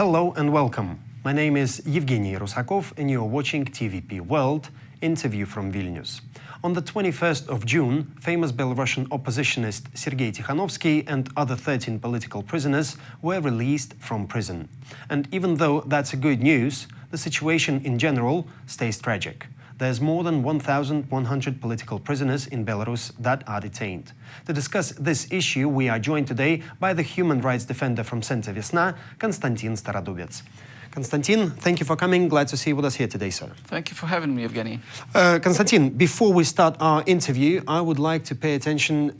Hello and welcome. My name is Evgeny Rusakov and you're watching TVP World, interview from Vilnius. On the 21st of June, famous Belarusian oppositionist Sergei Tikhanovsky and other 13 political prisoners were released from prison. And even though that's a good news, the situation in general stays tragic. There's more than 1,100 political prisoners in Belarus that are detained. To discuss this issue, we are joined today by the human rights defender from Center Viasna, Kanstantsin Staradubets. Konstantin, thank you for coming. Glad to see you with us here today, sir. Thank you for having me, Evgeny. Konstantin, before we start our interview, I would like to pay attention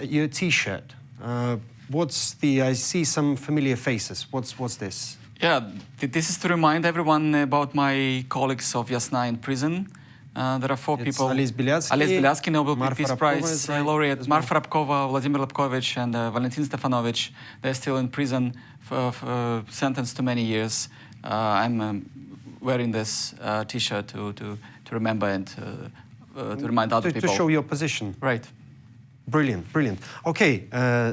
your T-shirt. I see some familiar faces. What's this? Yeah, this is to remind everyone about my colleagues of Viasna in prison. There are four people. Ales Beliatsky, Nobel Peace Prize laureate, Marfa Rabkova, Vladimir Lapkovich, and Valentin Stefanovich. They're still in prison, sentenced to many years. I'm wearing this T-shirt to remember and to remind other people. To show your position. Right. Brilliant, brilliant. Okay,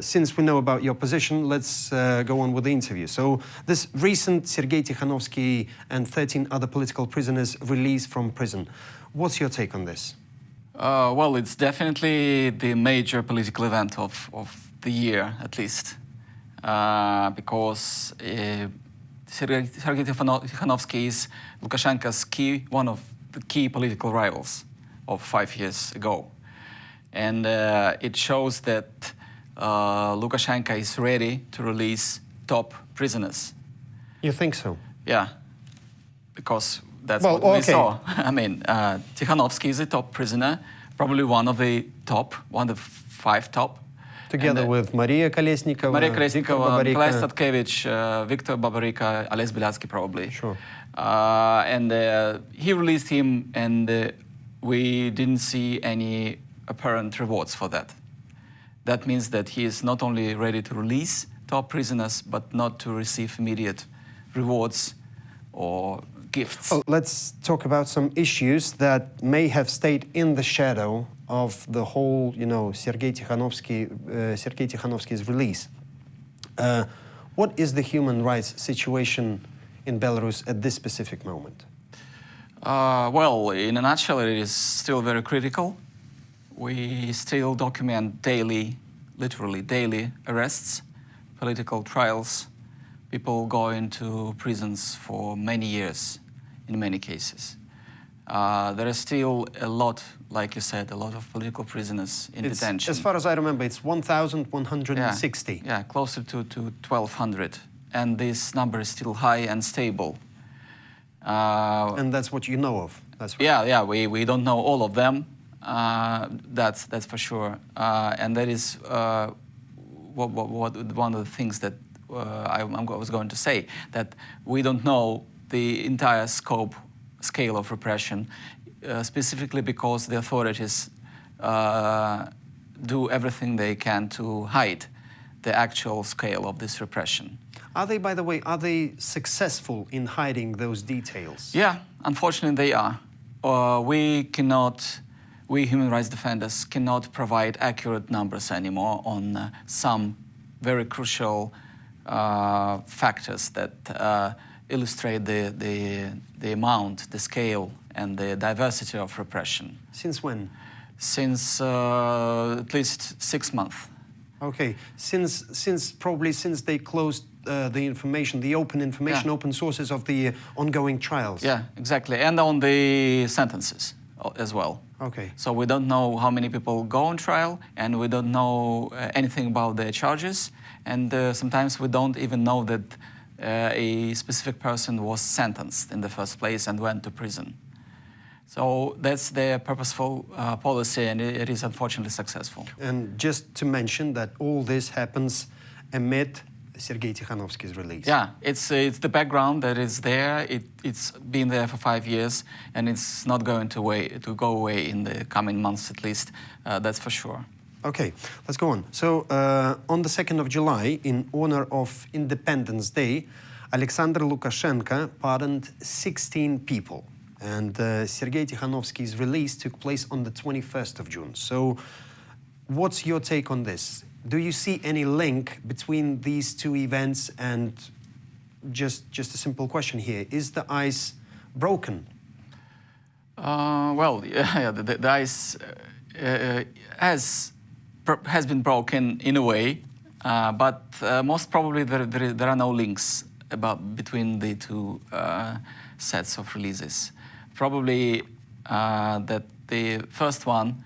since we know about your position, let's go on with the interview. So, this recent Sergei Tikhanovsky and 13 other political prisoners released from prison. What's your take on this? Well, it's definitely the major political event of the year, at least. Because Sergei Tikhanovsky is Lukashenko's one of the key political rivals of 5 years ago. And it shows that Lukashenko is ready to release top prisoners. You think so? Yeah, because that's what we saw. I mean, Tikhanovsky is a top prisoner, probably one of the 5 top. Together with Maria Kolesnikova, Nikolai Statkevich, Viktor Babarika, Ales Beliatsky probably. Sure. And he released him, and we didn't see any apparent rewards for that. That means that he is not only ready to release top prisoners, but not to receive immediate rewards or gifts. Well, let's talk about some issues that may have stayed in the shadow of the whole, Sergei Tikhanovsky's release. What is the human rights situation in Belarus at this specific moment? Well, in a nutshell, it is still very critical. We still document literally daily arrests, political trials. People go into prisons for many years, in many cases. There is still a lot, like you said, a lot of political prisoners in detention. As far as I remember, it's 1,160. Yeah, closer to 1,200. And this number is still high and stable. And that's what you know of? That's right. Yeah, we don't know all of them. That's for sure, and that is one of the things that I was going to say, that we don't know the entire scale of repression, specifically because the authorities do everything they can to hide the actual scale of this repression. Are they, by the way, successful in hiding those details? Yeah, unfortunately they are. We human rights defenders cannot provide accurate numbers anymore on some very crucial factors that illustrate the amount, the scale, and the diversity of repression. Since when? Since at least 6 months. Okay, probably since they closed the information, the open information, open sources of the ongoing trials. Yeah, exactly, and on the sentences as well. Okay. So we don't know how many people go on trial, and we don't know anything about their charges, and sometimes we don't even know that a specific person was sentenced in the first place and went to prison. So that's their purposeful policy, and it is unfortunately successful. And just to mention that all this happens amid Sergei Tikhanovsky's release. Yeah, it's the background that is there. It's been there for 5 years, and it's not going to go away in the coming months, at least. That's for sure. Okay, let's go on. So, on the 2nd of July, in honor of Independence Day, Alexander Lukashenko pardoned 16 people. And Sergei Tikhanovsky's release took place on the 21st of June. So, what's your take on this? Do you see any link between these two events and just a simple question here. Is the ice broken? Well, yeah, the ice has been broken in a way, but most probably there are no links between the two sets of releases. Probably that the first one,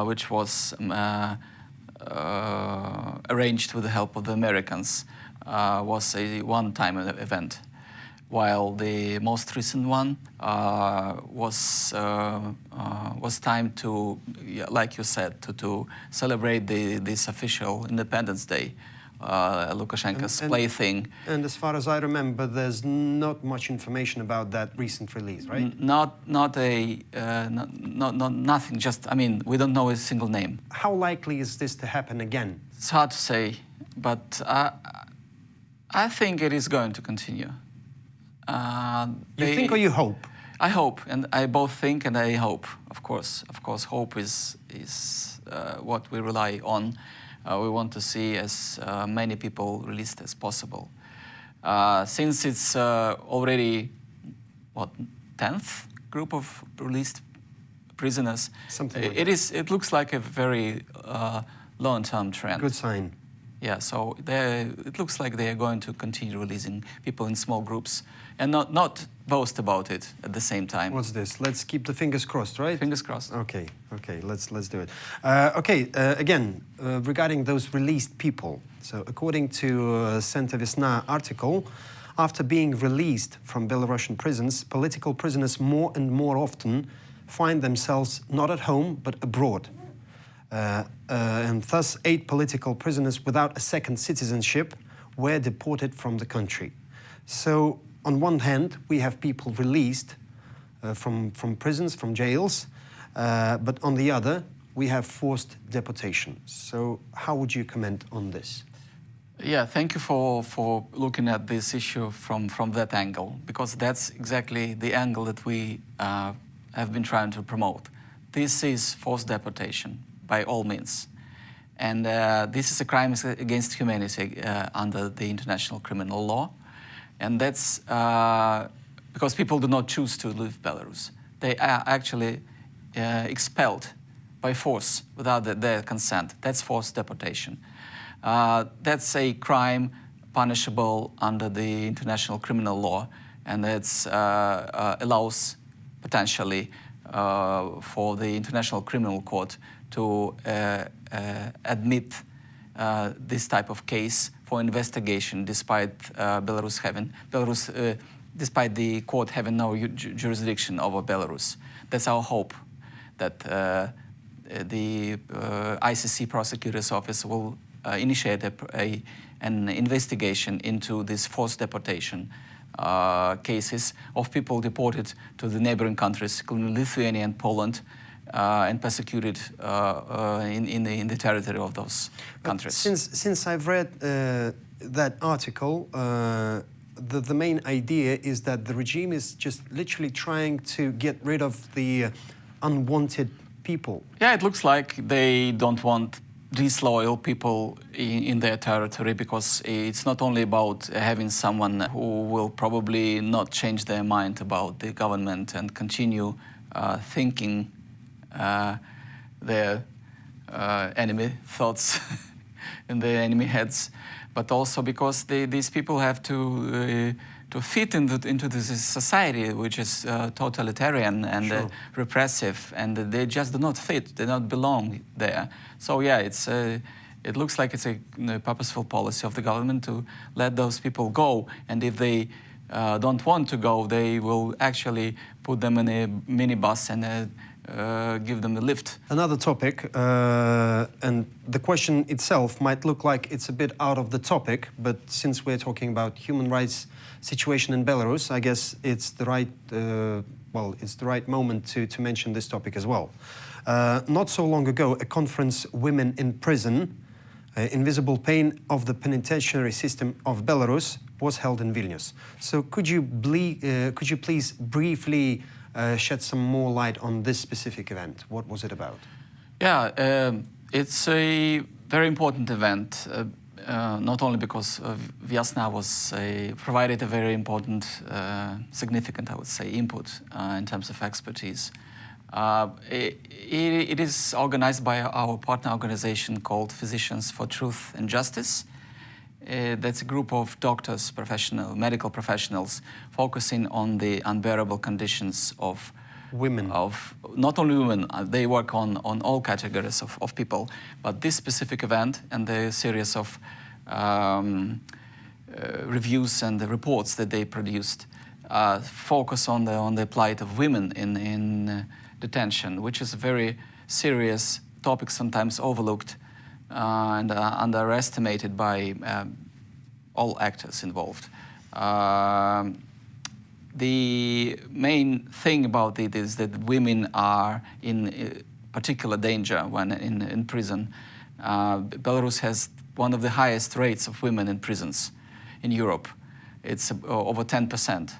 which was arranged with the help of the Americans, was a one-time event, while the most recent one was timed to, like you said, to celebrate this official Independence Day, Lukashenko's plaything. And as far as I remember, there's not much information about that recent release, right? Nothing. Just, I mean, we don't know a single name. How likely is this to happen again? It's hard to say, but I think it is going to continue. You think or you hope? I hope, and I both think and I hope. Of course, hope is what we rely on. We want to see as many people released as possible. Since it's already, 10th group of released prisoners, something like it looks like a very long-term trend. Good sign. Yeah, so it looks like they are going to continue releasing people in small groups and not boast about it at the same time. What's this? Let's keep the fingers crossed, right? Fingers crossed. Okay, let's do it. Again, regarding those released people. So according to Viasna article, after being released from Belarusian prisons, political prisoners more and more often find themselves not at home but abroad. And thus 8 political prisoners without a second citizenship were deported from the country. So on one hand, we have people released from prisons, from jails, but on the other, we have forced deportation. So how would you comment on this? Yeah, thank you for looking at this issue from that angle, because that's exactly the angle that we have been trying to promote. This is forced deportation, by all means. And this is a crime against humanity under the international criminal law. And that's because people do not choose to leave Belarus. They are actually expelled by force without their consent. That's forced deportation. That's a crime punishable under the international criminal law, and it allows potentially for the International Criminal Court to admit this type of case for investigation, despite despite the court having no jurisdiction over Belarus. That's our hope, that the ICC prosecutor's office will initiate an investigation into this forced deportation cases of people deported to the neighboring countries, including Lithuania and Poland, and persecuted in the territory of those countries. Since I've read that article, the main idea is that the regime is just literally trying to get rid of the unwanted people. Yeah, it looks like they don't want disloyal people in their territory, because it's not only about having someone who will probably not change their mind about the government and continue thinking their enemy thoughts in their enemy heads, but also because these people have to fit into this society which is totalitarian and Sure. repressive, and they just do not fit, they don't belong there. So yeah, it looks like it's a purposeful policy of the government to let those people go, and if they don't want to go, they will actually put them in a minibus and give them a lift. Another topic, and the question itself might look like it's a bit out of the topic, but since we're talking about human rights situation in Belarus, I guess it's the right moment to mention this topic as well. Not so long ago, a conference, Women in Prison, Invisible Pain of the Penitentiary System of Belarus, was held in Vilnius. So could you please briefly shed some more light on this specific event? What was it about? Yeah, it's a very important event. not only because Viasna provided a very important, significant, I would say, input in terms of expertise. It is organized by our partner organization called Physicians for Truth and Justice. That's a group of doctors, medical professionals, focusing on the unbearable conditions of women. Of not only women, they work on all categories of people, but this specific event and the series of reviews and the reports that they produced focus on the plight of women in detention, which is a very serious topic, sometimes overlooked and underestimated by all actors involved. The main thing about it is that women are in particular danger when in prison. Belarus has one of the highest rates of women in prisons in Europe. It's over 10%.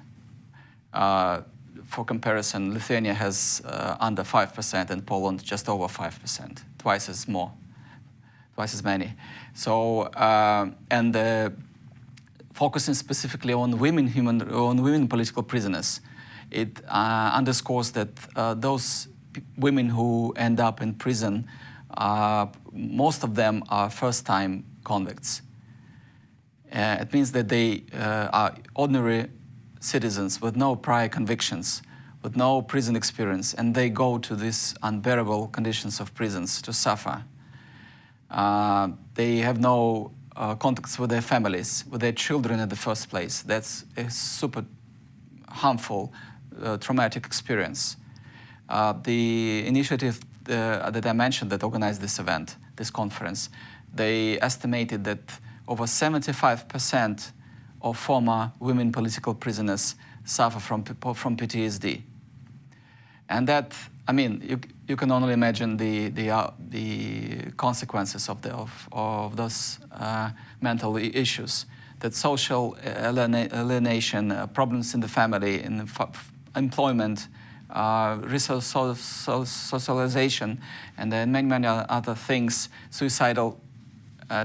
For comparison, Lithuania has under 5% and Poland just over 5%, twice as many. So, focusing specifically on women political prisoners, it underscores that those women who end up in prison, most of them are first-time convicts. It means that they are ordinary citizens with no prior convictions, with no prison experience, and they go to these unbearable conditions of prisons to suffer. They have no contacts with their families, with their children in the first place. That's a super harmful, traumatic experience. The initiative that I mentioned that organized this event, this conference, they estimated that over 75% of former women political prisoners suffer from PTSD. And that, I mean, you can only imagine the consequences of those mental issues. That social alienation, problems in the family, in employment, socialization, and then many other things. Suicidal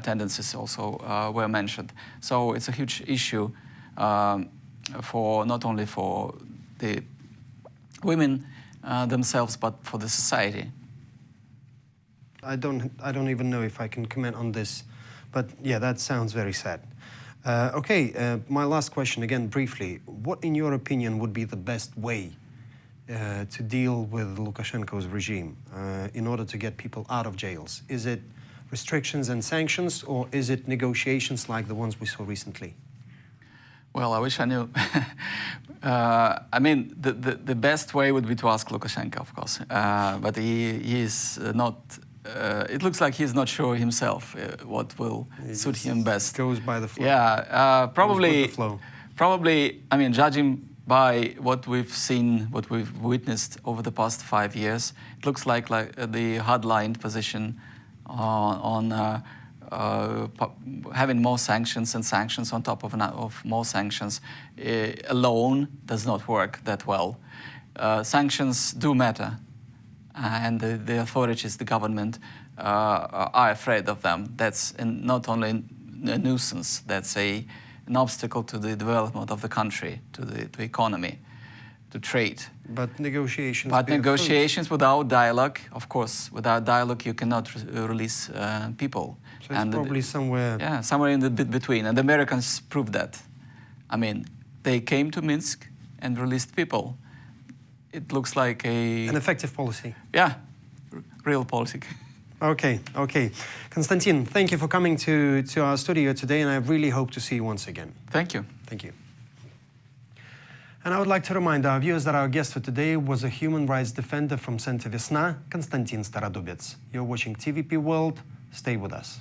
tendencies also were mentioned. So it's a huge issue for not only for the women themselves, but for the society. I don't even know if I can comment on this, but yeah, that sounds very sad. My last question again, briefly. What, in your opinion, would be the best way to deal with Lukashenko's regime in order to get people out of jails? Is it restrictions and sanctions, or is it negotiations like the ones we saw recently? Well, I wish I knew. I mean, the best way would be to ask Lukashenko, of course, but he is not. It looks like he's not sure himself what will suit him best. Goes by the flow. Yeah, probably. Goes with the flow. Probably, I mean, judging by what we've seen, what we've witnessed over the past 5 years, it looks like the hardline position on having more sanctions and sanctions on top of more sanctions alone does not work that well. Sanctions do matter, and the authorities, the government, are afraid of them. That's not only a nuisance, that's an obstacle to the development of the country, to the economy, to trade. But negotiations. But negotiations without dialogue, of course, without dialogue you cannot release people. So it's probably somewhere. Yeah, somewhere in the between. And the Americans proved that. I mean, they came to Minsk and released people. It looks like an effective policy. Yeah, real policy. Okay. Konstantin, thank you for coming to our studio today, and I really hope to see you once again. Thank you. Thank you. And I would like to remind our viewers that our guest for today was a human rights defender from Center Viasna, Kanstantsin Staradubets. You're watching TVP World. Stay with us.